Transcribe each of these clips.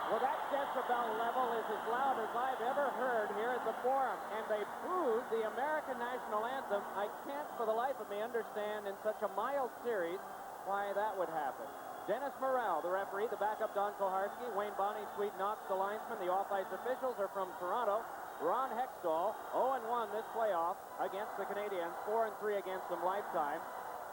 Well, that decibel level is as loud as I've ever heard here at the Forum. And they booed the American national anthem. I can't for the life of me understand in such a mild series why that would happen. Dennis Morrell, the referee, the backup Don Koharski, Wayne Bonney, Sweet Knox, the linesman. The off-ice officials are from Toronto. Ron Hextall, 0-1 this playoff against the Canadiens, 4-3 against them lifetime.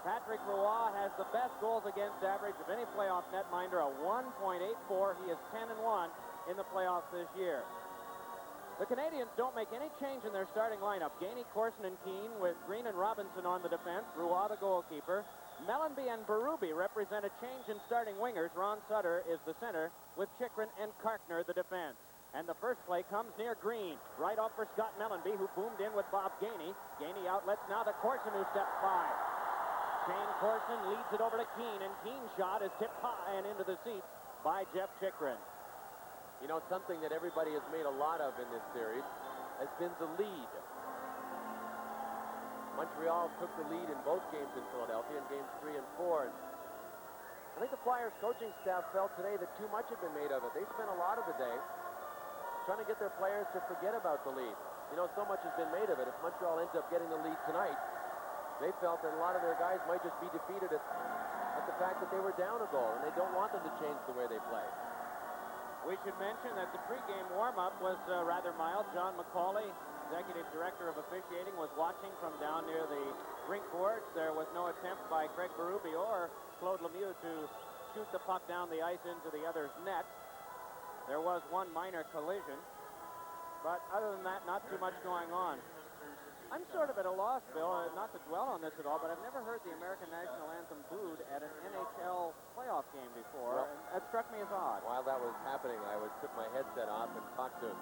Patrick Roy has the best goals against average of any playoff netminder, a 1.84. He is 10-1 in the playoffs this year. The Canadiens don't make any change in their starting lineup. Gainey, Corson, and Keane with Green and Robinson on the defense. Roy, the goalkeeper. Mellanby and Berube represent a change in starting wingers. Ron Sutter is the center with Chychrun and Karkner the defense. And the first play comes near Green. Right off for Scott Mellanby, who boomed in with Bob Gainey. Gainey outlets now to Corson, who steps by. Shane Corson leads it over to Keane, and Keane's shot is tipped high and into the seats by Jeff Chychrun. You know, something that everybody has made a lot of in this series has been the lead. Montreal took the lead in both games in Philadelphia in games 3 and 4. And I think the Flyers coaching staff felt today that too much had been made of it. They spent a lot of the day trying to get their players to forget about the lead. You know, so much has been made of it. If Montreal ends up getting the lead tonight, they felt that a lot of their guys might just be defeated at the fact that they were down a goal, and they don't want them to change the way they play. We should mention that the pregame warm-up was rather mild. John McCauley, executive director of officiating, was watching from down near the rink boards. There was no attempt by Craig Berube or Claude Lemieux to shoot the puck down the ice into the other's net. There was one minor collision, but other than that, not too much going on. I'm sort of at a loss, Bill, not to dwell on this at all, but I've never heard the American national anthem booed at an NHL playoff game before. Well, that struck me as odd. While that was happening, I took my headset off and talked to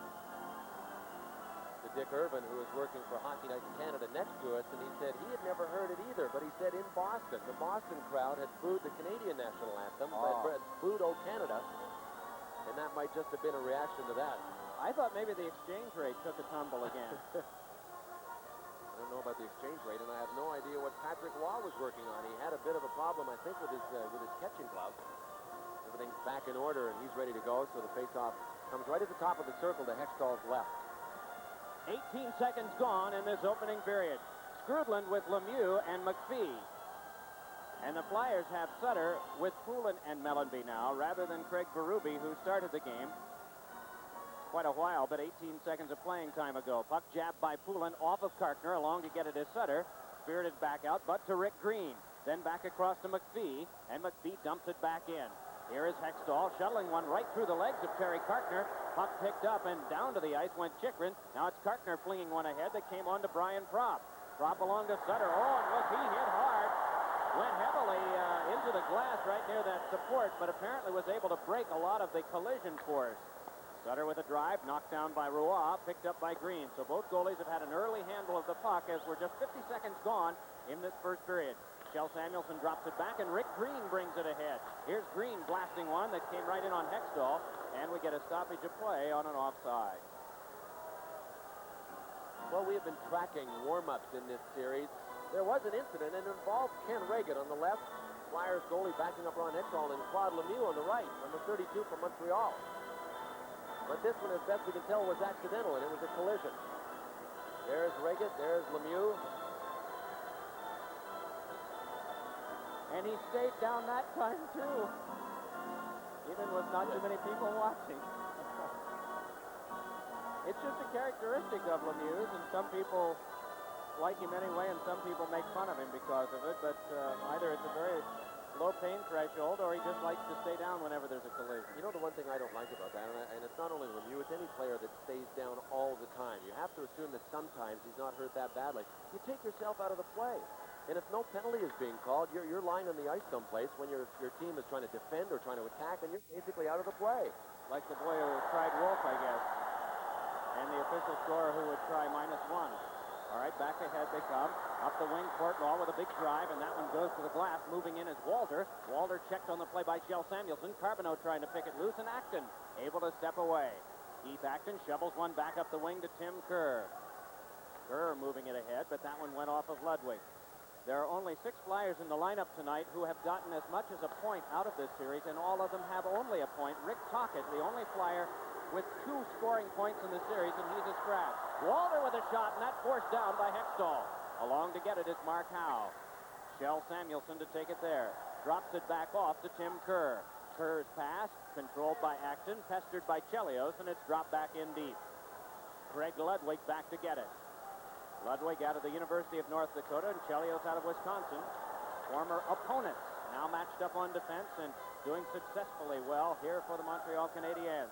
Dick Irvin, who was working for Hockey Night in Canada next to us, and he said he had never heard it either, but he said in Boston, the Boston crowd had booed the Canadian national anthem, booed O Canada, and that might just have been a reaction to that. I thought maybe the exchange rate took a tumble again. I don't know about the exchange rate, and I have no idea what Patrick Roy was working on. He had a bit of a problem, I think, with his catching glove. Everything's back in order, and he's ready to go, so the face-off comes right at the top of the circle to Hextall's left. 18 seconds gone in this opening period. Skrudland with Lemieux and McPhee. And the Flyers have Sutter with Poulin and Mellanby now, rather than Craig Berube, who started the game quite a while, but 18 seconds of playing time ago. Puck jabbed by Poulin off of Karkner, along to get it is Sutter. Spirited back out, but to Rick Green. Then back across to McPhee, and McPhee dumps it back in. Here is Hextall, shuttling one right through the legs of Terry Karkner. Puck picked up, and down to the ice went Chychrun. Now it's Karkner flinging one ahead that came on to Brian Propp. Propp along to Sutter. Oh, and was he hit hard. Went heavily into the glass right near that support, but apparently was able to break a lot of the collision force. Sutter with a drive, knocked down by Roy, picked up by Green. So both goalies have had an early handle of the puck as we're just 50 seconds gone in this first period. Kjell Samuelsson drops it back, and Rick Green brings it ahead. Here's Green blasting one that came right in on Hextall, and we get a stoppage of play on an offside. Well, we have been tracking warm-ups in this series. There was an incident, and it involved Ken Reagan on the left, Flyers goalie backing up Ron Hextall, and Claude Lemieux on the right, number 32 from Montreal. But this one, as best we can tell, was accidental, and it was a collision. There's Reagan, there's Lemieux. And he stayed down that time, too, even with not too many people watching. It's just a characteristic of Lemieux, and some people like him anyway, and some people make fun of him because of it, but either it's a very low pain threshold, or he just likes to stay down whenever there's a collision. You know the one thing I don't like about that, and it's not only Lemieux, it's any player that stays down all the time. You have to assume that sometimes he's not hurt that badly. You take yourself out of the play. And if no penalty is being called, you're lying on the ice someplace when your team is trying to defend or trying to attack, and you're basically out of the play. Like the boy who tried Wolf, I guess. And the official scorer who would try -1. All right, back ahead they come. Up the wing, Courtnall with a big drive, and that one goes to the glass. Moving in is Walter. Walter checked on the play by Kjell Samuelsson. Carbonneau trying to pick it loose, and Acton able to step away. Keith Acton shovels one back up the wing to Tim Kerr. Kerr moving it ahead, but that one went off of Ludwig. There are only 6 Flyers in the lineup tonight who have gotten as much as a point out of this series, and all of them have only a point. Rick Tocchet, the only Flyer with 2 scoring points in the series, and he's a scratch. Walter with a shot, and that's forced down by Hextall. Along to get it is Mark Howe. Shell Samuelson to take it there. Drops it back off to Tim Kerr. Kerr's pass, controlled by Acton, pestered by Chelios, and it's dropped back in deep. Craig Ludwig back to get it. Ludwig out of the University of North Dakota and Chelios out of Wisconsin. Former opponents now matched up on defense and doing successfully well here for the Montreal Canadiens.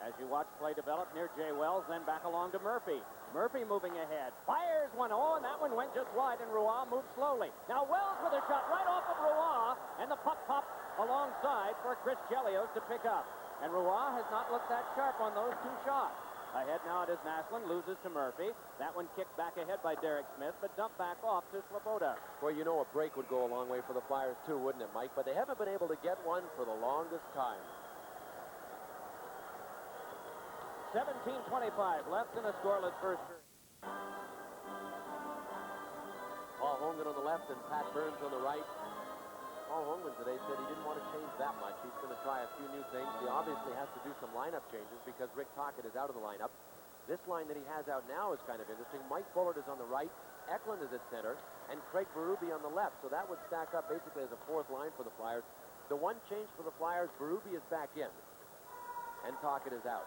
As you watch play develop near Jay Wells, then back along to Murphy. Murphy moving ahead. Fires one. Oh, and that one went just wide, and Roy moved slowly. Now Wells with a shot right off of Roy, and the puck popped alongside for Chris Chelios to pick up. And Roy has not looked that sharp on those 2 shots. Ahead now it is Naslund, loses to Murphy. That one kicked back ahead by Derek Smith, but dumped back off to Svoboda. Well, you know a break would go a long way for the Flyers too, wouldn't it, Mike? But they haven't been able to get one for the longest time. 17:25 left in a scoreless first period. Paul Holmgren on the left and Pat Burns on the right. Paul Holmgren today said he didn't want to change that much. He's going to try a few new things. He obviously has to do some lineup changes because Rick Tocchet is out of the lineup. This line that he has out now is kind of interesting. Mike Bullard is on the right, Eklund is at center, and Craig Berube on the left. So that would stack up basically as a 4th line for the Flyers. The one change for the Flyers, Berube is back in, and Tocchet is out.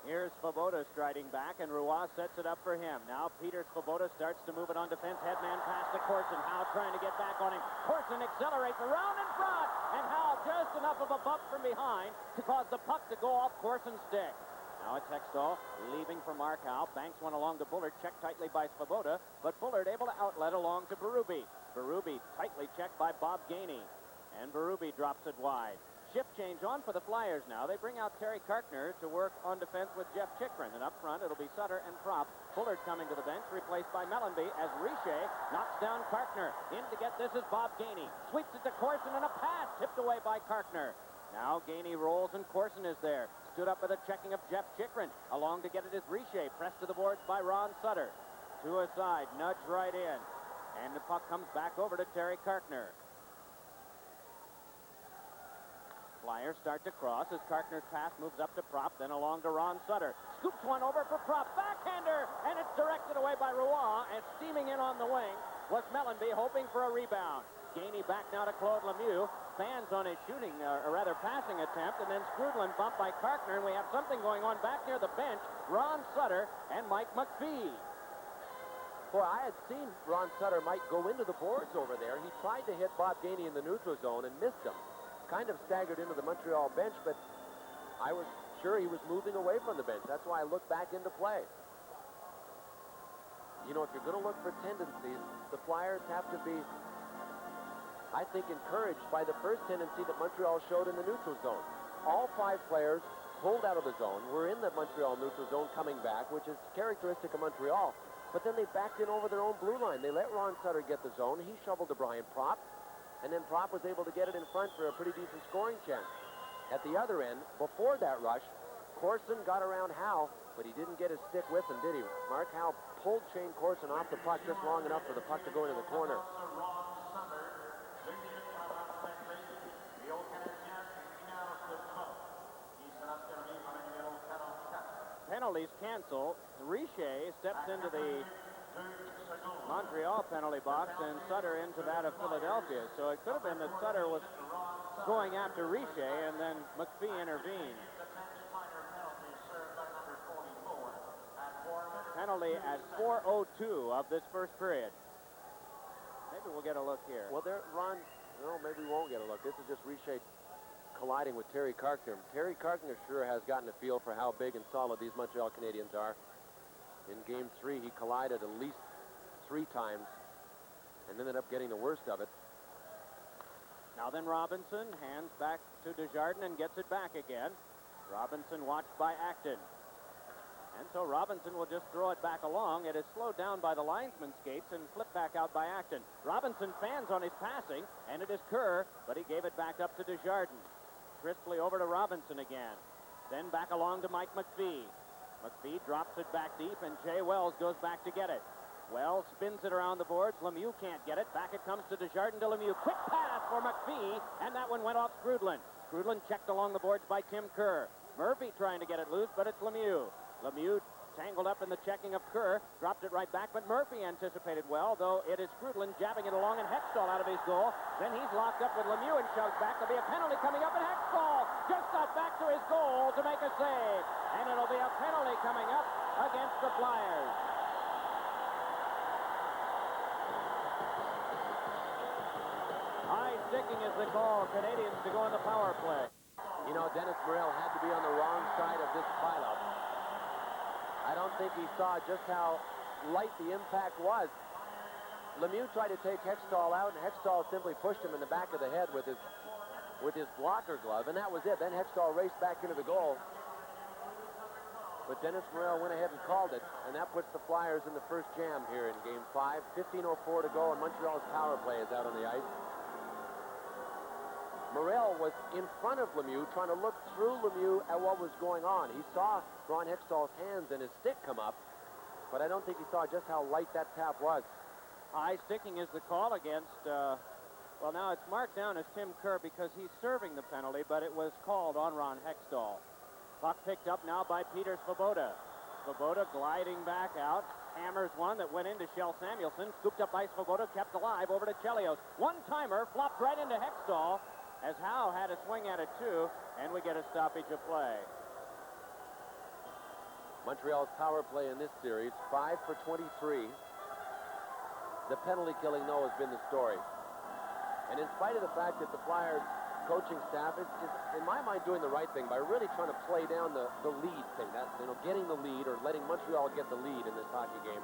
Here's Svoboda striding back, and Roy sets it up for him. Now Peter Svoboda starts to move it on defense. Headman pass to Corson. Howe trying to get back on him. Corson accelerates around in front, and Howe just enough of a bump from behind to cause the puck to go off Corson's stick. Now it's Hextall leaving for Mark Howe. Banks one along to Bullard, checked tightly by Svoboda, but Bullard able to outlet along to Berube. Berube tightly checked by Bob Gainey, and Berube drops it wide. Shift change on for the Flyers now. They bring out Terry Karkner to work on defense with Jeff Chikrin. And up front, it'll be Sutter and Propp. Bullard coming to the bench, replaced by Mellenby as Richer knocks down Karkner. In to get this is Bob Gainey. Sweeps it to Corson, and a pass tipped away by Karkner. Now Gainey rolls, and Corson is there. Stood up with a checking of Jeff Chikrin. Along to get it is Richer, pressed to the boards by Ron Sutter. To a side, nudge right in. And the puck comes back over to Terry Karkner. Flyers start to cross as Karkner's pass moves up to Propp, then along to Ron Sutter. Scoops one over for Propp. Backhander, and it's directed away by Roy, and steaming in on the wing was Mellenby, hoping for a rebound. Gainey back now to Claude Lemieux. Fans on his shooting, or rather passing attempt, and then Strudlin bumped by Karkner, and we have something going on back near the bench. Ron Sutter and Mike McPhee. Boy, I had seen Ron Sutter might go into the boards over there. He tried to hit Bob Gainey in the neutral zone and missed him. Kind of staggered into the Montreal bench, but I was sure he was moving away from the bench. That's why I looked back into play. You know, if you're going to look for tendencies, the Flyers have to be, I think, encouraged by the first tendency that Montreal showed in the neutral zone. All 5 players pulled out of the zone, were in the Montreal neutral zone coming back, which is characteristic of Montreal, but then they backed in over their own blue line. They let Ron Sutter get the zone. He shoveled to Brian Propp. And then Propp was able to get it in front for a pretty decent scoring chance. At the other end, before that rush, Corson got around Howe, but he didn't get his stick with him, did he? Mark Howe pulled Shane Corson off the puck just long enough for the puck to go into the corner. Penalties canceled. Richer steps into the Montreal penalty box and Sutter into that of Philadelphia. So it could have been that Sutter was going after Richer and then McPhee intervened. Penalty at 4:02 of this first period. Maybe we'll get a look here. Well, there, Ron, no, maybe we won't get a look. This is just Richer colliding with Terry Karkner. Terry Karkner sure has gotten a feel for how big and solid these Montreal Canadiens are. In Game 3, he collided at least 3 times and ended up getting the worst of it. Now then Robinson hands back to Desjardins and gets it back again. Robinson watched by Acton. And so Robinson will just throw it back along. It is slowed down by the linesman's skates and flipped back out by Acton. Robinson fans on his passing, and it is Kerr, but he gave it back up to Desjardins. Crisply over to Robinson again. Then back along to Mike McPhee. McPhee drops it back deep, and Jay Wells goes back to get it. Well, spins it around the boards. Lemieux can't get it. Back it comes to Desjardins to Lemieux. Quick pass for McPhee, and that one went off Scrudlin. Scrudlin checked along the boards by Tim Kerr. Murphy trying to get it loose, but it's Lemieux. Lemieux tangled up in the checking of Kerr, dropped it right back, but Murphy anticipated well, though it is Scrudlin jabbing it along, and Hextall out of his goal. Then he's locked up with Lemieux and shoved back. There'll be a penalty coming up, and Hextall just got back to his goal to make a save. And it'll be a penalty coming up against the Flyers. High sticking is the call. Canadiens to go on the power play. You know, Dennis Morel had to be on the wrong side of this pileup. I don't think he saw just how light the impact was. Lemieux tried to take Hextall out, and Hextall simply pushed him in the back of the head with his blocker glove, and that was it. Then Hextall raced back into the goal. But Dennis Morel went ahead and called it, and that puts the Flyers in the first jam here in Game 5. 15:04 to go, and Montreal's power play is out on the ice. Morel was in front of Lemieux, trying to look through Lemieux at what was going on. He saw Ron Hextall's hands and his stick come up, but I don't think he saw just how light that tap was. High sticking is the call against, well, now it's marked down as Tim Kerr because he's serving the penalty, but it was called on Ron Hextall. Puck picked up now by Peter Svoboda. Svoboda gliding back out, hammers one that went into Shell Samuelson, scooped up by Svoboda, kept alive over to Chelios. One-timer flopped right into Hextall, as Howe had a swing at it too, and we get a stoppage of play. Montreal's power play in this series, 5 for 23. The penalty killing, though, has been the story. And in spite of the fact that the Flyers coaching staff is in my mind, doing the right thing by really trying to play down the lead thing, that, you know, getting the lead or letting Montreal get the lead in this hockey game,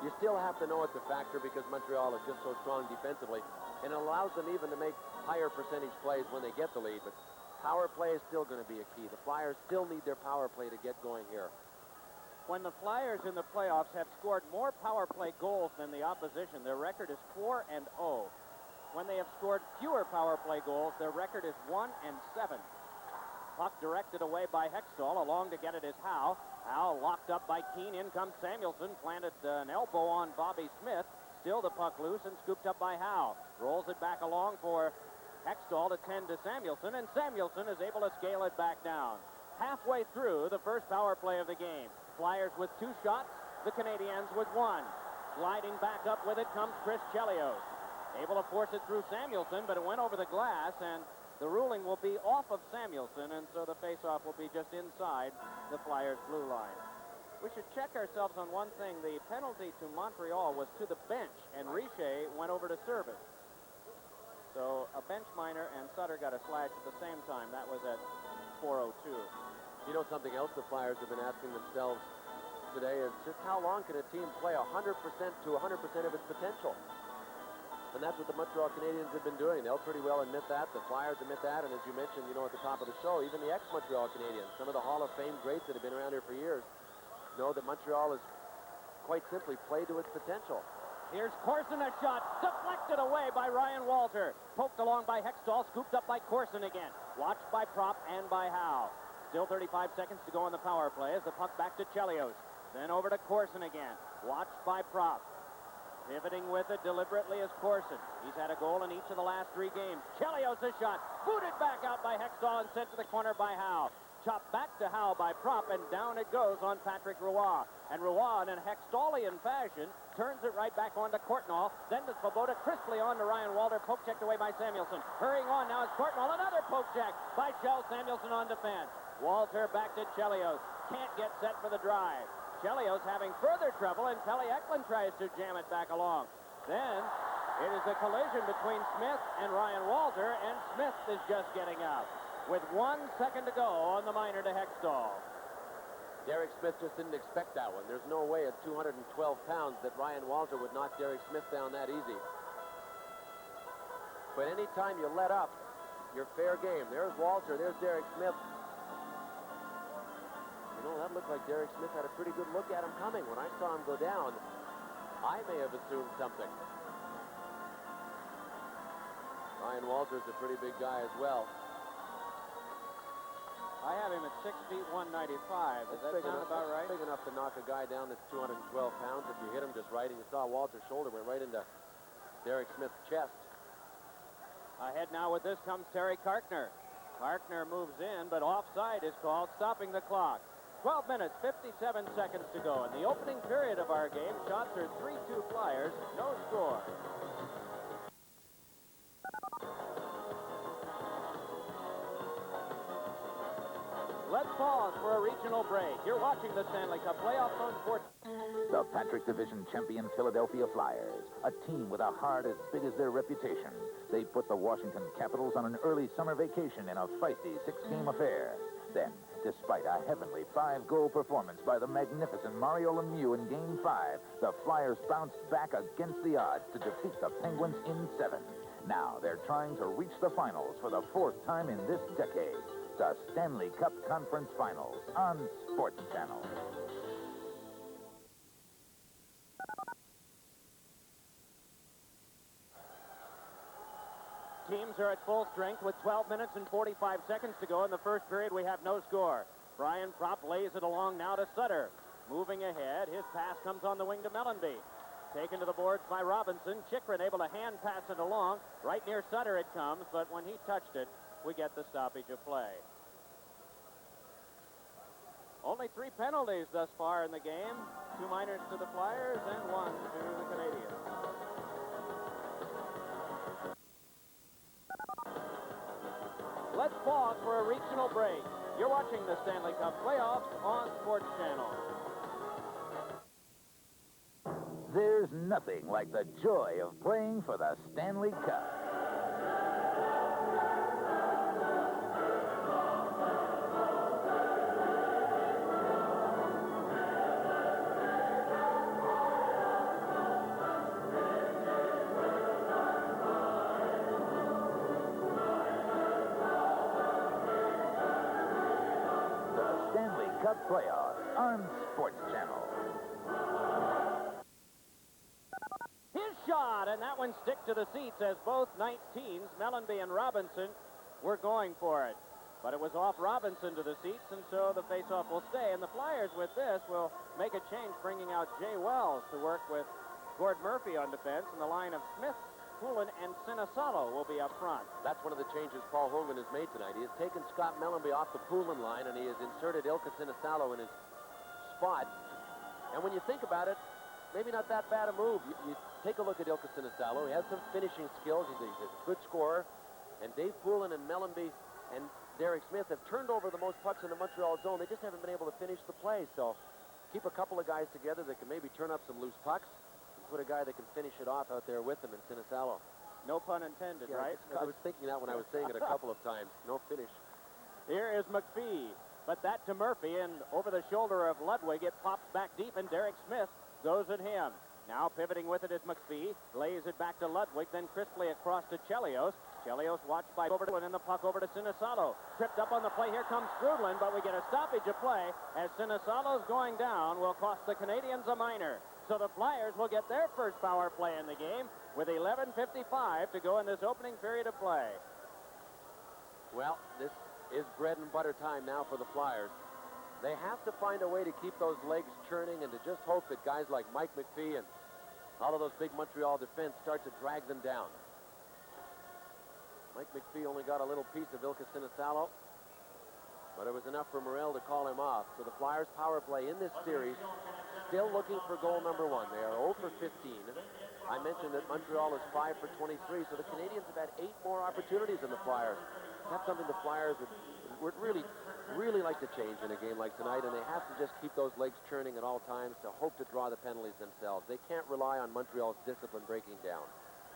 you still have to know it's a factor because Montreal is just so strong defensively, and it allows them even to make higher percentage plays when they get the lead. But power play is still going to be a key. The Flyers still need their power play to get going here. When the Flyers in the playoffs have scored more power play goals than the opposition, their record is 4-0. When they have scored fewer power play goals, their record is 1-7. Puck directed away by Hextall. Along to get it is Howe. Howe locked up by Keane. In comes Samuelson. Planted an elbow on Bobby Smith. Still the puck loose and scooped up by Howe. Rolls it back along for Hextall to tend to Samuelson, and Samuelson is able to scale it back down. Halfway through the first power play of the game. Flyers with 2 shots, the Canadiens with 1. Gliding back up with it comes Chris Chelios. Able to force it through Samuelson, but it went over the glass, and the ruling will be off of Samuelson, and so the faceoff will be just inside the Flyers' blue line. We should check ourselves on one thing. The penalty to Montreal was to the bench, and Richer went over to service. So a bench minor and Sutter got a slash at the same time. That was at 4:02. You know, something else the Flyers have been asking themselves today is just how long can a team play 100% to 100% of its potential? And that's what the Montreal Canadiens have been doing. They'll pretty well admit that. The Flyers admit that. And as you mentioned, you know, at the top of the show, even the ex-Montreal Canadiens, some of the Hall of Fame greats that have been around here for years, know that Montreal has quite simply played to its potential. Here's Corson, a shot deflected away by Ryan Walter. Poked along by Hextall, scooped up by Corson again. Watched by Prop and by Howe. Still 35 seconds to go on the power play as the puck back to Chelios. Then over to Corson again. Watched by Prop. Pivoting with it deliberately is Corson. He's had a goal in each of the last 3 games. Chelios a shot. Booted back out by Hextall and sent to the corner by Howe. Chopped back to Howe by Prop, and down it goes on Patrick Roy. And Roy, in a Hextallian fashion, turns it right back onto Courtnall. Then to Svoboda, crisply on to Ryan Walter. Poke checked away by Samuelson. Hurrying on now is Courtnall. Another poke check by Shell Samuelson on defense. Walter back to Chelios. Can't get set for the drive. Chelios having further trouble, and Pelly Eklund tries to jam it back along. Then it is a collision between Smith and Ryan Walter, and Smith is just getting up. With 1 second to go on the minor to Hextall. Derek Smith just didn't expect that one. There's no way at 212 pounds that Ryan Walter would knock Derek Smith down that easy. But anytime you let up, you're fair game. There's Walter, there's Derek Smith. You know, that looked like Derek Smith had a pretty good look at him coming. When I saw him go down, I may have assumed something. Ryan Walter's a pretty big guy as well. I have him at 6 feet 195. Does that sound about right? Big enough to knock a guy down that's 212 pounds if you hit him just right. And you saw Walter's shoulder went right into Derek Smith's chest. Ahead now with this comes Terry Karkner. Karkner moves in, but offside is called, stopping the clock. 12 minutes, 57 seconds to go. In the opening period of our game, shots are 3-2 Flyers, no score. Let's pause for a regional break. You're watching the Stanley Cup Playoffs on Sports. The Patrick Division champion Philadelphia Flyers, a team with a heart as big as their reputation. They put the Washington Capitals on an early summer vacation in a feisty 6-game affair. Then, despite a heavenly 5-goal performance by the magnificent Mario Lemieux in Game 5, the Flyers bounced back against the odds to defeat the Penguins in 7. Now they're trying to reach the finals for the 4th time in this decade. The Stanley Cup Conference Finals on Sports Channel. Teams are at full strength with 12 minutes and 45 seconds to go. In the first period, we have no score. Brian Propp lays it along now to Sutter. Moving ahead, his pass comes on the wing to Mellenby. Taken to the boards by Robinson. Chychrun able to hand pass it along. Right near Sutter it comes, but when he touched it, we get the stoppage of play. Only 3 penalties thus far in the game. 2 minors to the Flyers and 1 to the Canadiens. Let's pause for a regional break. You're watching the Stanley Cup Playoffs on Sports Channel. There's nothing like the joy of playing for the Stanley Cup. Cup Playoffs on Sports Channel. His shot, and that one stick to the seats as both 19s, Mellenby and Robinson, were going for it. But it was off Robinson to the seats, and so the faceoff will stay. And the Flyers with this will make a change, bringing out Jay Wells to work with Gord Murphy on defense, and the line of Smith, Poulin, and Sinisalo will be up front. That's one of the changes Paul Hogan has made tonight. He has taken Scott Mellenby off the Poulin line, and he has inserted Ilka Sinisalo in his spot. And when you think about it, maybe not that bad a move. You take a look at Ilka Sinisalo. He has some finishing skills. He's a good scorer. And Dave Poulin and Mellenby and Derek Smith have turned over the most pucks in the Montreal zone. They just haven't been able to finish the play. So keep a couple of guys together that can maybe turn up some loose pucks. Put a guy that can finish it off out there with him in Sinisalo. No pun intended, yeah, right? I was thinking that when I was saying it a couple of times. No finish. Here is McPhee. But that to Murphy, and over the shoulder of Ludwig, it pops back deep, and Derek Smith goes at him. Now pivoting with it is McPhee. Lays it back to Ludwig, then crisply across to Chelios. Chelios watched by Overton, and the puck over to Sinisalo. Tripped up on the play. Here comes Strudlin, but we get a stoppage of play as Sinisalo's going down will cost the Canadiens a minor. So the Flyers will get their first power play in the game with 11:55 to go in this opening period of play. Well, this is bread and butter time now for the Flyers. They have to find a way to keep those legs churning and to just hope that guys like Mike McPhee and all of those big Montreal defense start to drag them down. Mike McPhee only got a little piece of Ilka Sinisalo, but it was enough for Morel to call him off. So the Flyers power play in this series, still looking for goal number 1. They are 0 for 15. I mentioned that Montreal is 5 for 23, so the Canadiens have had 8 more opportunities than the Flyers. That's something the Flyers would really like to change in a game like tonight, and they have to just keep those legs churning at all times to hope to draw the penalties themselves. They can't rely on Montreal's discipline breaking down.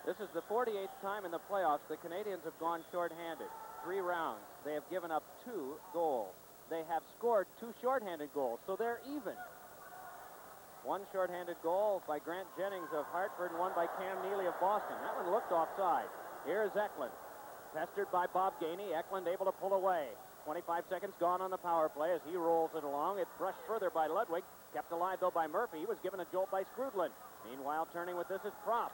This is the 48th time in the playoffs the Canadiens have gone shorthanded. 3 rounds. They have given up 2 goals. They have scored 2 shorthanded goals, so they're even. 1 shorthanded goal by Grant Jennings of Hartford and 1 by Cam Neely of Boston. That one looked offside. Here's Eklund. Pestered by Bob Gainey. Eklund able to pull away. 25 seconds gone on the power play as he rolls it along. It's brushed further by Ludwig. Kept alive, though, by Murphy. He was given a jolt by Strudlin. Meanwhile, turning with this is Propp.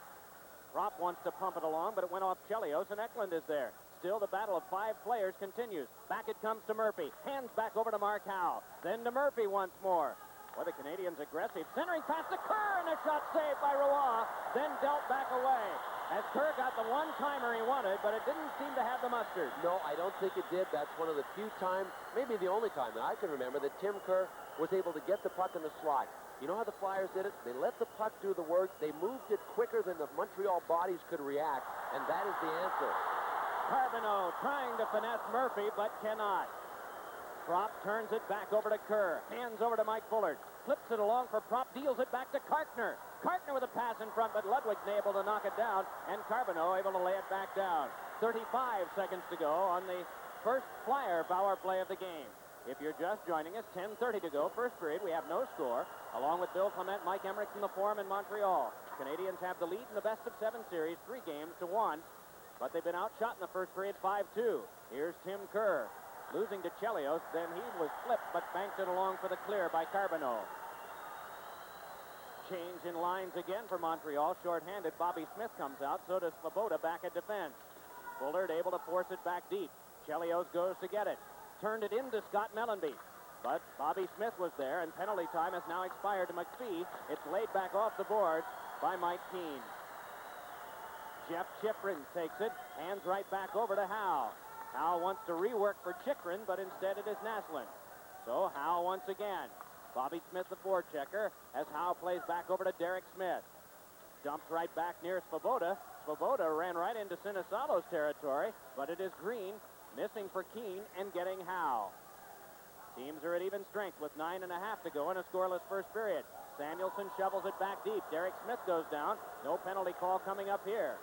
Propp wants to pump it along, but it went off Chelios, and Eklund is there. still. The battle of 5 players continues. Back it comes to Murphy. Hands back over to Mark Howe. Then to Murphy once more. Well, the Canadians aggressive. Centering pass to Kerr, and a shot saved by Roy. Then dealt back away. As Kerr got the one-timer he wanted, but it didn't seem to have the mustard. No, I don't think it did. That's one of the few times, maybe the only time that I can remember, that Tim Kerr was able to get the puck in the slot. You know how the Flyers did it? They let the puck do the work. They moved it quicker than the Montreal bodies could react, and that is the answer. Carbonneau trying to finesse Murphy, but cannot. Prop turns it back over to Kerr. Hands over to Mike Bullard. Flips it along for Prop. Deals it back to Kartner. Kartner with a pass in front, but Ludwig's able to knock it down, and Carbonneau able to lay it back down. 35 seconds to go on the first Flyer power play of the game. If you're just joining us, 10:30 to go. First period, we have no score. Along with Bill Clement, Mike Emmerich from the Forum in Montreal. Canadians have the lead in the best-of-7 series, 3 games to 1. But they've been outshot in the first period, 5-2. Here's Tim Kerr. Losing to Chelios, then he was flipped, but banked it along for the clear by Carbonneau. Change in lines again for Montreal. Short-handed, Bobby Smith comes out, so does Svoboda back at defense. Bullard able to force it back deep. Chelios goes to get it. Turned it into Scott Mellenby. But Bobby Smith was there, and penalty time has now expired to McPhee. It's laid back off the boards by Mike Keane. Jeff Chychrun takes it, hands right back over to Howe. Howe wants to rework for Chychrun, but instead it is Naslund. So Howe once again. Bobby Smith, the forechecker, as Howe plays back over to Derek Smith. Dumps right back near Svoboda. Svoboda ran right into Sinisalo's territory, but it is Green missing for Keane and getting Howe. Teams are at even strength with 9.5 to go in a scoreless first period. Samuelson shovels it back deep. Derek Smith goes down. No penalty call coming up here.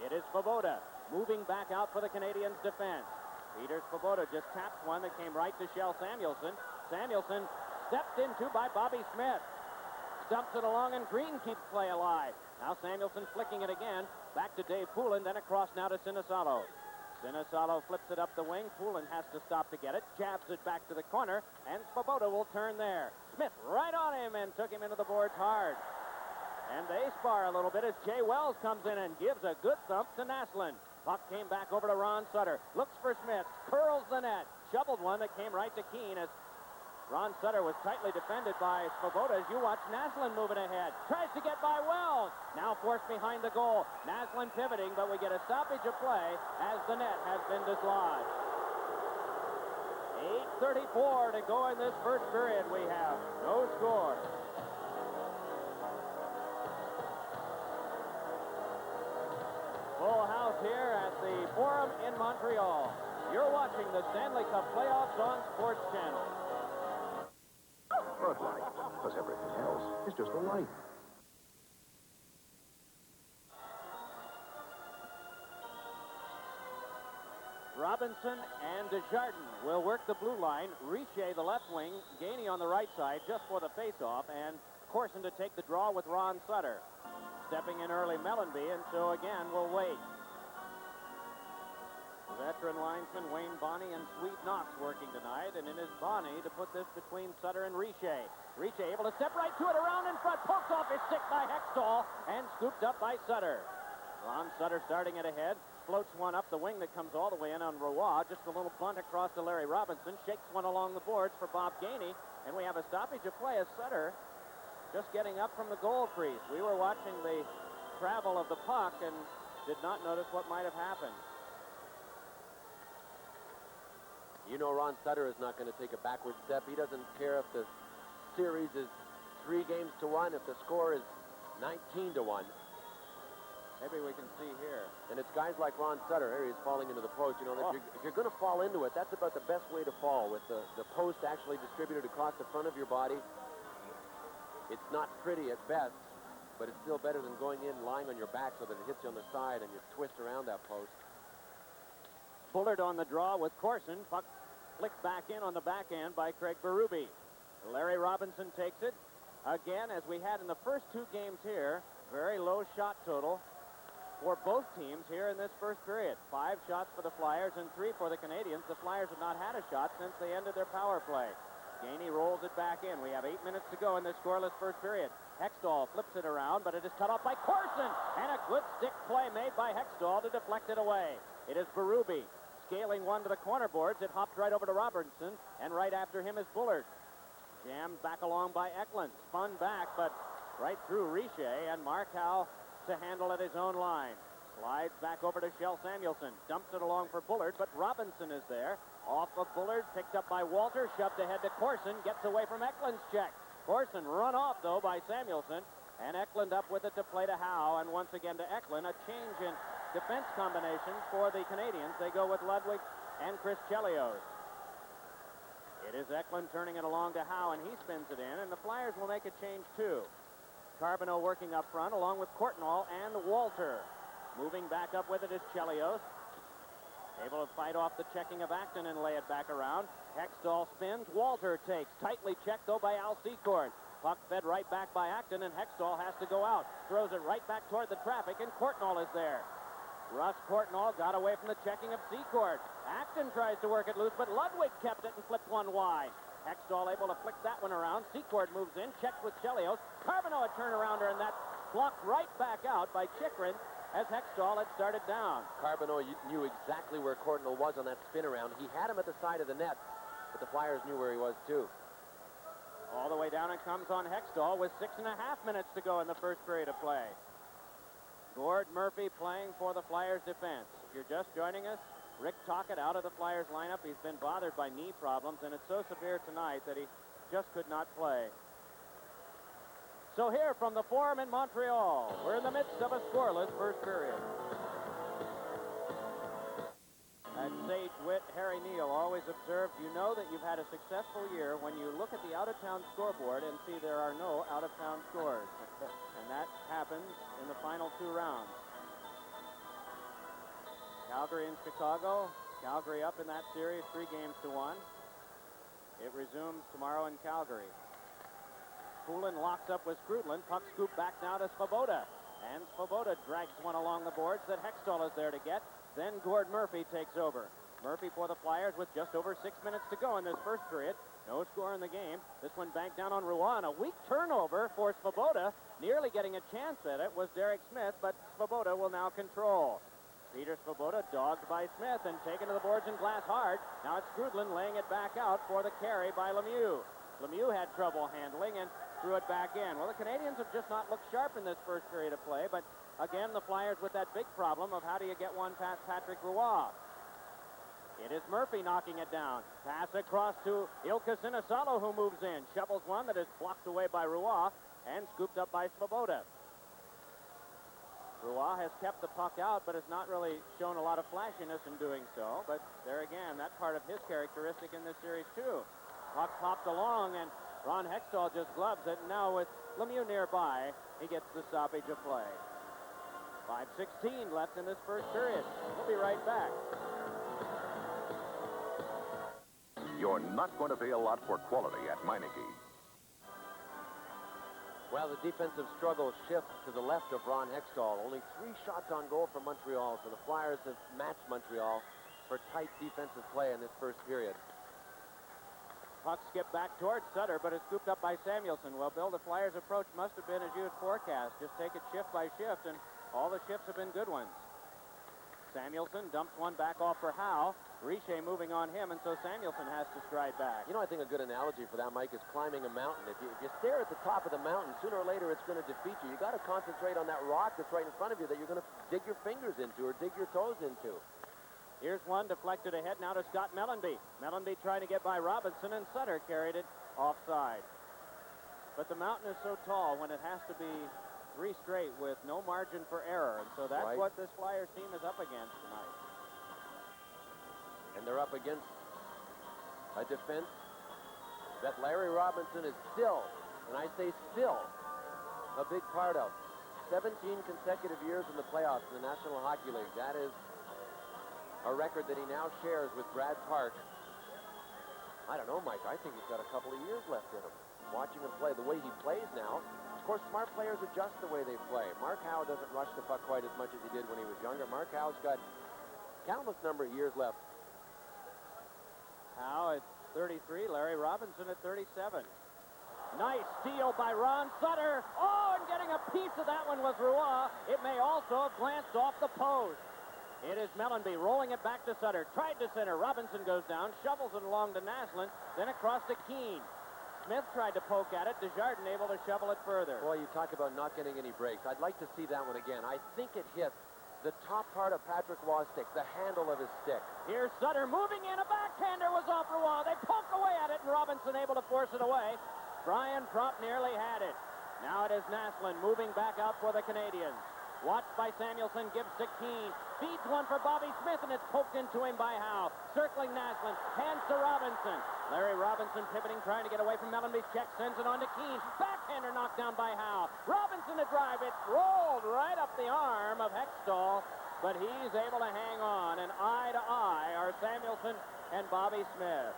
It is Svoboda moving back out for the Canadiens' defense. Peter Svoboda just taps one that came right to Shell Samuelson. Samuelson stepped into by Bobby Smith. Dumps it along, and Green keeps play alive. Now Samuelson flicking it again. Back to Dave Poulin, then across now to Sinisalo. Sinisalo flips it up the wing. Poulin has to stop to get it. Jabs it back to the corner, and Svoboda will turn there. Smith right on him and took him into the boards hard. And they spar a little bit as Jay Wells comes in and gives a good thump to Naslund. Puck came back over to Ron Sutter. Looks for Smith. Curls the net. Shoveled one that came right to Keane as Ron Sutter was tightly defended by Svoboda as you watch Naslund moving ahead. Tries to get by Wells. Now forced behind the goal. Naslund pivoting, but we get a stoppage of play as the net has been dislodged. 8:34 to go in this first period. We have no score. Full house here at the Forum in Montreal. You're watching the Stanley Cup playoffs on Sports Channel. Bud Light, because everything else is just a light. Robinson and Desjardins will work the blue line. Richer the left wing, Gainey on the right side just for the face-off, and Corson to take the draw with Ron Sutter. Stepping in early Mellenby, and so again we'll wait. Veteran linesman Wayne Bonney and Sweet Knox working tonight, and it is Bonney to put this between Sutter and Richer. Richer able to step right to it, around in front, pokes off his stick by Hextall, and scooped up by Sutter. Ron Sutter starting it ahead, floats one up the wing that comes all the way in on Roy. Just a little bunt across to Larry Robinson, shakes one along the boards for Bob Gainey, and we have a stoppage of play as Sutter just getting up from the goal crease. We were watching the travel of the puck and did not notice what might have happened. You know Ron Sutter is not going to take a backward step. He doesn't care if the series is 3 games to 1, if the score is 19 to 1. Maybe we can see here. And it's guys like Ron Sutter. Here he's falling into the post. You know, if you're going to fall into it, that's about the best way to fall, with the post actually distributed across the front of your body. It's not pretty at best, but it's still better than going in lying on your back so that it hits you on the side and you twist around that post. Bullard on the draw with Corson. Puck flicked back in on the backhand by Craig Berube. Larry Robinson takes it. Again, as we had in the first 2 games here, very low shot total for both teams here in this first period. 5 shots for the Flyers and 3 for the Canadiens. The Flyers have not had a shot since they ended their power play. Gainey rolls it back in. We have 8 minutes to go in this scoreless first period. Hextall flips it around, but it is cut off by Corson. And a good stick play made by Hextall to deflect it away. It is Berube scaling one to the corner boards. It hopped right over to Robertson, and right after him is Bullard. Jammed back along by Eklund. Spun back, but right through Richer, and Markow to handle at his own line. Slides back over to Shell Samuelson. Dumps it along for Bullard, but Robinson is there. Off of Bullard, picked up by Walter, shoved ahead to Corson, gets away from Eklund's check. Corson run off, though, by Samuelson, and Eklund up with it to play to Howe, and once again to Eklund. A change in defense combinations for the Canadiens. They go with Ludwig and Chris Chelios. It is Eklund turning it along to Howe, and he spins it in, and the Flyers will make a change, too. Carbonneau working up front, along with Courtnall and Walter. Moving back up with it is Chelios. Able to fight off the checking of Acton and lay it back around. Hextall spins. Walter takes. Tightly checked, though, by Al Secord. Puck fed right back by Acton, and Hextall has to go out. Throws it right back toward the traffic, and Courtnall is there. Russ Courtnall got away from the checking of Secord. Acton tries to work it loose, but Ludwig kept it and flipped one wide. Hextall able to flick that one around. Secord moves in, checks with Chelios. Carbonneau a turnarounder, and that blocked right back out by Chychrun as Hextall had started down. Carbonneau knew exactly where Courtnall was on that spin around. He had him at the side of the net, but the Flyers knew where he was, too. All the way down it comes on Hextall with 6.5 minutes to go in the first period of play. Gord Murphy playing for the Flyers defense. If you're just joining us, Rick Tocchet out of the Flyers lineup. He's been bothered by knee problems, and it's so severe tonight that he just could not play. So here from the Forum in Montreal, we're in the midst of a scoreless first period. As sage wit Harry Neal always observed, you know that you've had a successful year when you look at the out-of-town scoreboard and see there are no out-of-town scores. And that happens in the final 2 rounds. Calgary and Chicago. Calgary up in that series 3-1. It resumes tomorrow in Calgary. Poulin locks up with Skrudland. Puck scoop back now to Svoboda. And Svoboda drags one along the boards that Hextall is there to get. Then Gord Murphy takes over. Murphy for the Flyers with just over 6 minutes to go in this first period. No score in the game. This one banked down on Rouen. A weak turnover for Svoboda. Nearly getting a chance at it was Derek Smith, but Svoboda will now control. Peter Svoboda dogged by Smith and taken to the boards in glass hard. Now it's Skrudland laying it back out for the carry by Lemieux. Lemieux had trouble handling and threw it back in. Well, the Canadiens have just not looked sharp in this first period of play, but again, the Flyers with that big problem of how do you get one past Patrick Roy. It is Murphy knocking it down. Pass across to Ilka Sinisalo, who moves in. Shovels one that is blocked away by Roy and scooped up by Svoboda. Roy has kept the puck out, but has not really shown a lot of flashiness in doing so. But there again, that part of his characteristic in this series, too. Puck popped along, and Ron Hextall just gloves it. And now with Lemieux nearby, he gets the stoppage of play. 5:16 left in this first period. We'll be right back. You're not going to pay a lot for quality at Meineke. Well, the defensive struggle shifts to the left of Ron Hextall. Only 3 shots on goal for Montreal, so the Flyers have matched Montreal for tight defensive play in this first period. Puck skipped back towards Sutter, but is scooped up by Samuelson. Well, Bill, the Flyers' approach must have been as you had forecast. Just take it shift by shift, and all the shifts have been good ones. Samuelson dumps one back off for Howe. Richer moving on him, and so Samuelson has to stride back. You know, I think a good analogy for that, Mike, is climbing a mountain. If you stare at the top of the mountain, sooner or later it's going to defeat you. You got to concentrate on that rock that's right in front of you that you're going to dig your fingers into or dig your toes into. Here's one deflected ahead now to Scott Mellenby. Mellenby trying to get by Robinson, and Sutter carried it offside. But the mountain is so tall when it has to be 3 straight with no margin for error. And so that's what this Flyers team is up against tonight. And they're up against a defense that Larry Robinson is still, and I say still, a big part of. 17 consecutive years in the playoffs in the National Hockey League. That is a record that he now shares with Brad Park. I don't know, Mike. I think he's got a couple of years left in him. Watching him play the way he plays now. Of course, smart players adjust the way they play. Mark Howe doesn't rush the puck quite as much as he did when he was younger. Mark Howe's got countless number of years left. Howe at 33, Larry Robinson at 37. Nice steal by Ron Sutter. Oh, and getting a piece of that one was Roy. It may also have glanced off the post. It is Mellenby rolling it back to Sutter. Tried to center. Robinson goes down, shovels it along to Naslund, then across to Keane. Smith tried to poke at it. Desjardins able to shovel it further. Boy, you talk about not getting any breaks. I'd like to see that one again. I think it hit the top part of Patrick Roy's stick, the handle of his stick. Here's Sutter moving in. A backhander was off Roy. They poke away at it, and Robinson able to force it away. Brian Propp nearly had it. Now it is Naslund moving back out for the Canadiens. Watched by Samuelson, gives to Keane. Feeds one for Bobby Smith, and it's poked into him by Howe. Circling Naslund, hands to Robinson. Larry Robinson pivoting, trying to get away from Mellenby's check, sends it on to Keane. Backhander knocked down by Howe. Robinson to drive it, rolled right up the arm of Hextall, but he's able to hang on, and eye to eye are Samuelson and Bobby Smith.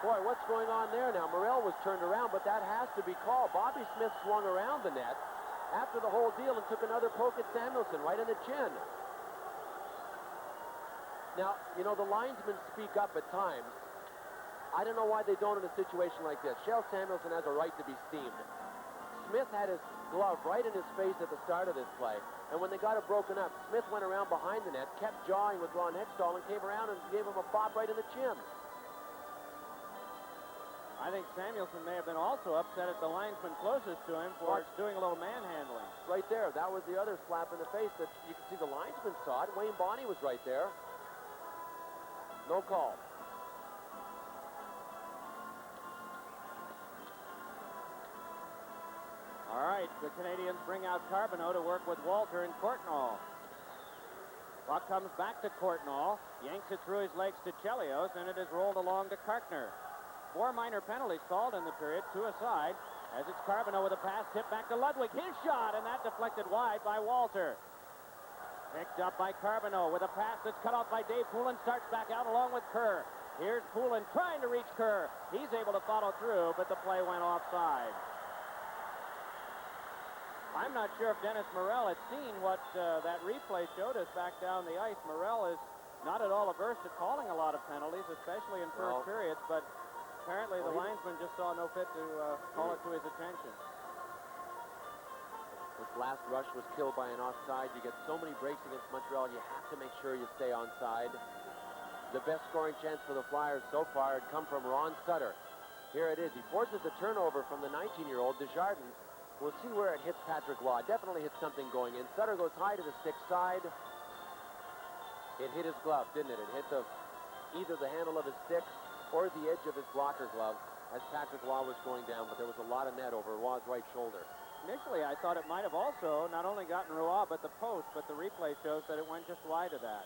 Boy, what's going on there now? Morrell was turned around, but that has to be called. Bobby Smith swung around the net after the whole deal and took another poke at Samuelson right in the chin. Now, you know, the linesmen speak up at times. I don't know why they don't in a situation like this. Shel Samuelson has a right to be steamed. Smith had his glove right in his face at the start of this play, and when they got it broken up, Smith went around behind the net, kept jawing with Ron Hextall, and came around and gave him a bop right in the chin. I think Samuelson may have been also upset at the linesman closest to him for doing a little manhandling. Right there. That was the other slap in the face that you can see the linesman saw it. Wayne Bonney was right there. No call. All right, the Canadiens bring out Carbonneau to work with Walter and Courtnall. Puck comes back to Courtnall, yanks it through his legs to Chelios, and it is rolled along to Karkner. 4 minor penalties called in the period, 2 aside, as it's Carbonneau with a pass tipped back to Ludwig. His shot, and that deflected wide by Walter. Picked up by Carbonneau with a pass that's cut off by Dave Poulin, starts back out along with Kerr. Here's Poulin trying to reach Kerr. He's able to follow through, but the play went offside. I'm not sure if Dennis Morrell had seen what that replay showed us back down the ice. Morrell is not at all averse to calling a lot of penalties, especially in first periods, but apparently the linesman just saw no fit to call it to his attention. This last rush was killed by an offside. You get so many breaks against Montreal, you have to make sure you stay onside. The best scoring chance for the Flyers so far had come from Ron Sutter. Here it is. He forces a turnover from the 19-year-old Desjardins. We'll see where it hits Patrick Roy. Definitely hit something going in. Sutter goes high to the stick side. It hit his glove, didn't it? It hit either the handle of his stick or the edge of his blocker glove as Patrick Roy was going down, but there was a lot of net over Roy's right shoulder. Initially, I thought it might have also not only gotten Roy, but the post, but the replay shows that it went just wide of that.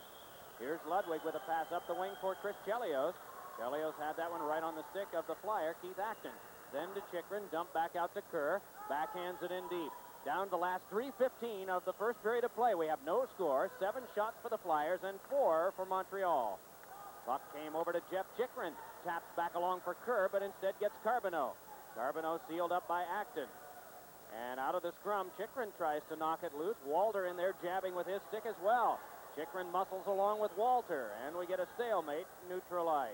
Here's Ludwig with a pass up the wing for Chris Chelios. Chelios had that one right on the stick of the Flyer, Keith Acton. Then to Chychrun, dump back out to Kerr, backhands it in deep. Down to the last 3:15 of the first period of play. We have no score, 7 shots for the Flyers and 4 for Montreal. Puck came over to Jeff Chychrun, taps back along for Kerr, but instead gets Carbonneau. Carbonneau sealed up by Acton. And out of the scrum, Chychrun tries to knock it loose. Walter in there jabbing with his stick as well. Chychrun muscles along with Walter, and we get a stalemate, neutral ice.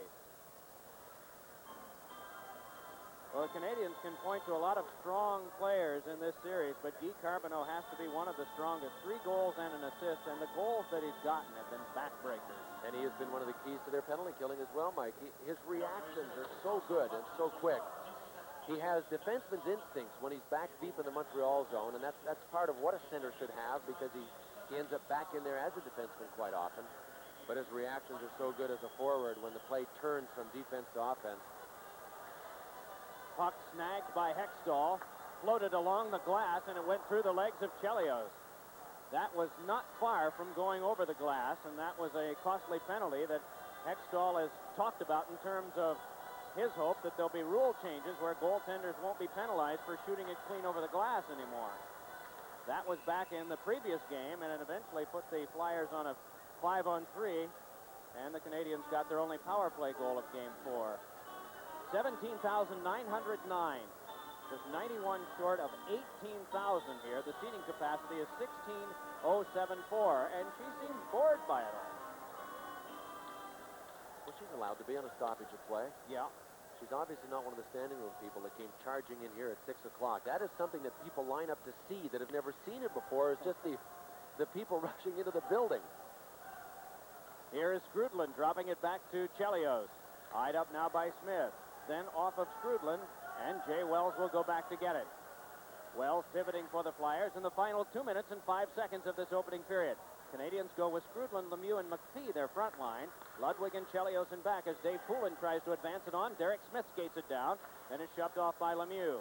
Well, the Canadiens can point to a lot of strong players in this series, but Guy Carbonneau has to be one of the strongest. 3 goals and an assist, and the goals that he's gotten have been backbreakers. And he has been one of the keys to their penalty killing as well, Mike. His reactions are so good and so quick. He has defenseman's instincts when he's back deep in the Montreal zone, and that's part of what a center should have, because he ends up back in there as a defenseman quite often. But his reactions are so good as a forward when the play turns from defense to offense. Puck snagged by Hextall, floated along the glass, and it went through the legs of Chelios. That was not far from going over the glass, and that was a costly penalty that Hextall has talked about in terms of his hope that there'll be rule changes where goaltenders won't be penalized for shooting it clean over the glass anymore. That was back in the previous game, and it eventually put the Flyers on a 5-on-3, and the Canadiens got their only power play goal of Game 4. 17,909. Just 91 short of 18,000 here. The seating capacity is 16,074, and she seems bored by it all. Well, she's allowed to be on a stoppage of play. Yeah. She's obviously not one of the standing room people that came charging in here at 6 o'clock. That is something that people line up to see that have never seen it before, is just the people rushing into the building. Here is Scrudlin dropping it back to Chelios. Eyed up now by Smith. Then off of Scrudlin, and Jay Wells will go back to get it. Wells pivoting for the Flyers in the final 2 minutes and 5 seconds of this opening period. Canadians go with Scrudlin, Lemieux, and McPhee, their front line. Ludwig and Chelios in back as Dave Poulin tries to advance it on. Derek Smith skates it down, then is shoved off by Lemieux.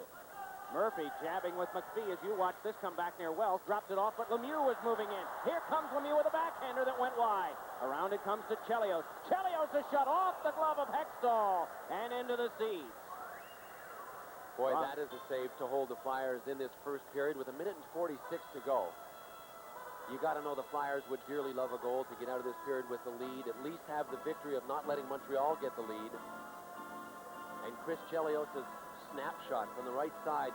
Murphy jabbing with McPhee as you watch this come back near Wells. Dropped it off, but Lemieux was moving in. Here comes Lemieux with a backhander that went wide. Around it comes to Chelios. Chelios is shut off the glove of Hextall and into the seats. Boy, that is a save to hold the Flyers in this first period with 1 minute and 46 to go. You got to know the Flyers would dearly love a goal to get out of this period with the lead, at least have the victory of not letting Montreal get the lead. And Chris Chelios' snapshot from the right side,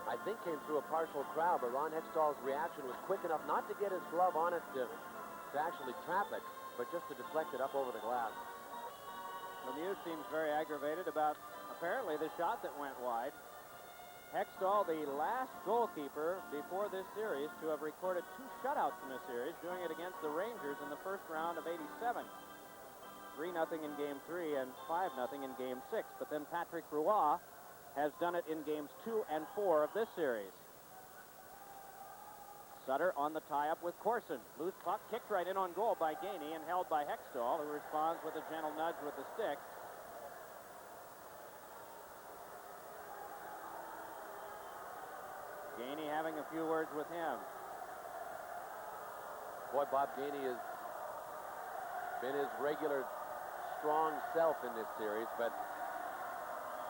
I think came through a partial crowd, but Ron Hextall's reaction was quick enough not to get his glove on it to actually trap it, but just to deflect it up over the glass. Lemieux seems very aggravated about apparently the shot that went wide. Hextall, the last goalkeeper before this series to have recorded 2 shutouts in a series, doing it against the Rangers in the first round of '87. 3-0 in Game 3 and 5-0 in Game 6. But then Patrick Roy has done it in Games 2 and 4 of this series. Sutter on the tie-up with Corson. Loose puck kicked right in on goal by Gainey and held by Hextall, who responds with a gentle nudge with the stick. Gainey having a few words with him. Boy, Bob Gainey has been his regular strong self in this series, but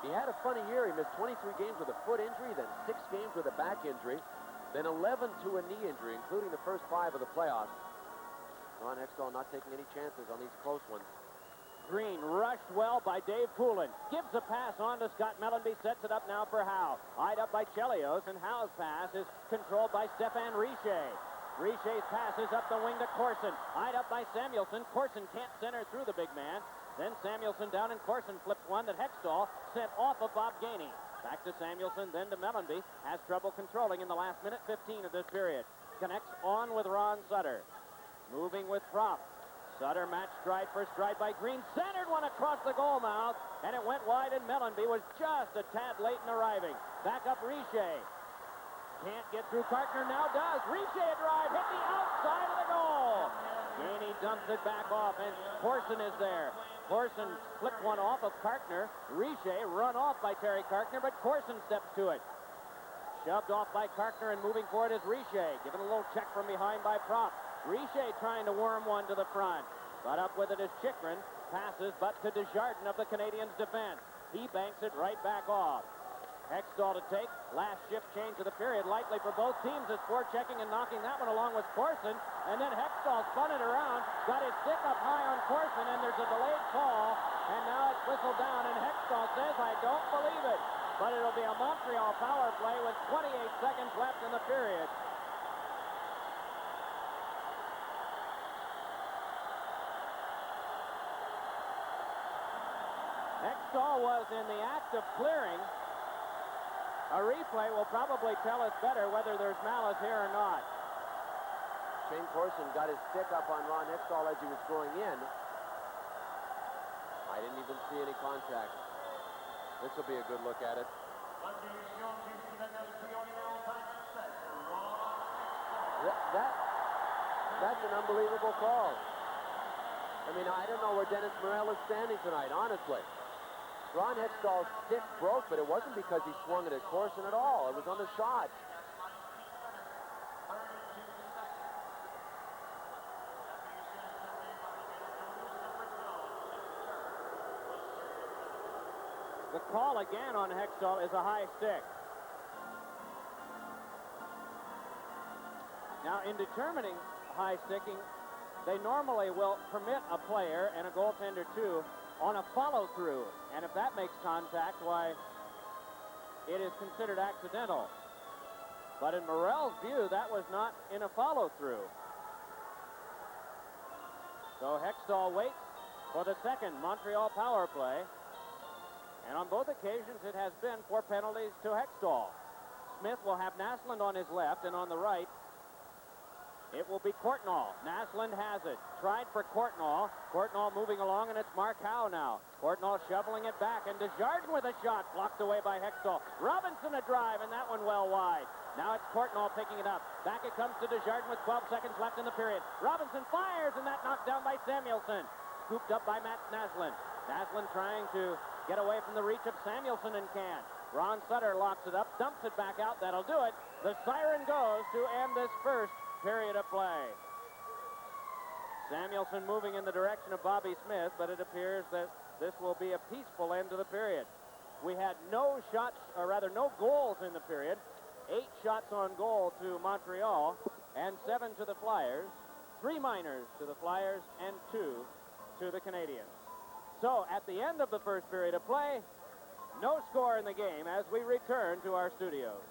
he had a funny year. He missed 23 games with a foot injury, then 6 games with a back injury, then 11 to a knee injury, including the first 5 of the playoffs. Ron Hextall not taking any chances on these close ones. Green rushed well by Dave Poulin. Gives a pass on to Scott Mellenby. Sets it up now for Howe. Eyed up by Chelios, and Howe's pass is controlled by Stéphane Richer. Richer's pass is up the wing to Corson. Eyed up by Samuelson. Corson can't center through the big man. Then Samuelson down, and Corson flips one that Hextall sent off of Bob Gainey. Back to Samuelson, then to Mellenby. Has trouble controlling in the last minute 15 of this period. Connects on with Ron Sutter. Moving with Propp. Sutter matched stride for stride by Green. Centered one across the goal mouth, and it went wide, and Mellenby was just a tad late in arriving. Back up Richer. Can't get through. Kartner now does. Richer drive, hit the outside of the goal. Gainey dumps it back off, and Corson is there. Corson flipped one off of Kartner. Richer run off by Terry Kartner, but Corson steps to it. Shoved off by Kartner, and moving forward is Richer. Given a little check from behind by Propp. Richer trying to worm one to the front. But up with it is Chychrun. Passes, but to Desjardins of the Canadiens' defense. He banks it right back off. Hextall to take. Last shift change of the period. Likely for both teams is forechecking and knocking that one along with Corson. And then Hextall spun it around. Got his stick up high on Corson, and there's a delayed call. And now it's whistled down, and Hextall says, "I don't believe it." But it'll be a Montreal power play with 28 seconds left in the period. Hextall was in the act of clearing. A replay will probably tell us better whether there's malice here or not. Shane Corson got his stick up on Ron Hextall as he was going in. I didn't even see any contact. This will be a good look at it. That's an unbelievable call. I mean, I don't know where Dennis Morel is standing tonight, honestly. Ron Hextall's stick broke, but it wasn't because he swung it at Corson at all. It was on the shot. The call again on Hextall is a high stick. Now, in determining high sticking, they normally will permit a player and a goaltender too on a follow-through. And if that makes contact, why, it is considered accidental. But in Morrell's view, that was not in a follow-through. So Hextall waits for the second Montreal power play. And on both occasions, it has been 4 penalties to Hextall. Smith will have Naslund on his left, and on the right, it will be Courtnall. Naslund has it. Tried for Courtnall. Courtnall moving along, and it's Mark Howe now. Courtnall shoveling it back, and Desjardins with a shot. Blocked away by Hextall. Robinson a drive, and that one well wide. Now it's Courtnall picking it up. Back it comes to Desjardins with 12 seconds left in the period. Robinson fires, and that knocked down by Samuelson. Scooped up by Matt Naslund. Naslund trying to get away from the reach of Samuelson and can. Ron Sutter locks it up, dumps it back out. That'll do it. The siren goes to end this first period of play. Samuelson moving in the direction of Bobby Smith, but it appears that this will be a peaceful end to the period. We had no shots, or rather no goals in the period. 8 shots on goal to Montreal and 7 to the Flyers. 3 minors to the Flyers and 2 to the Canadiens. So at the end of the first period of play, no score in the game as we return to our studios.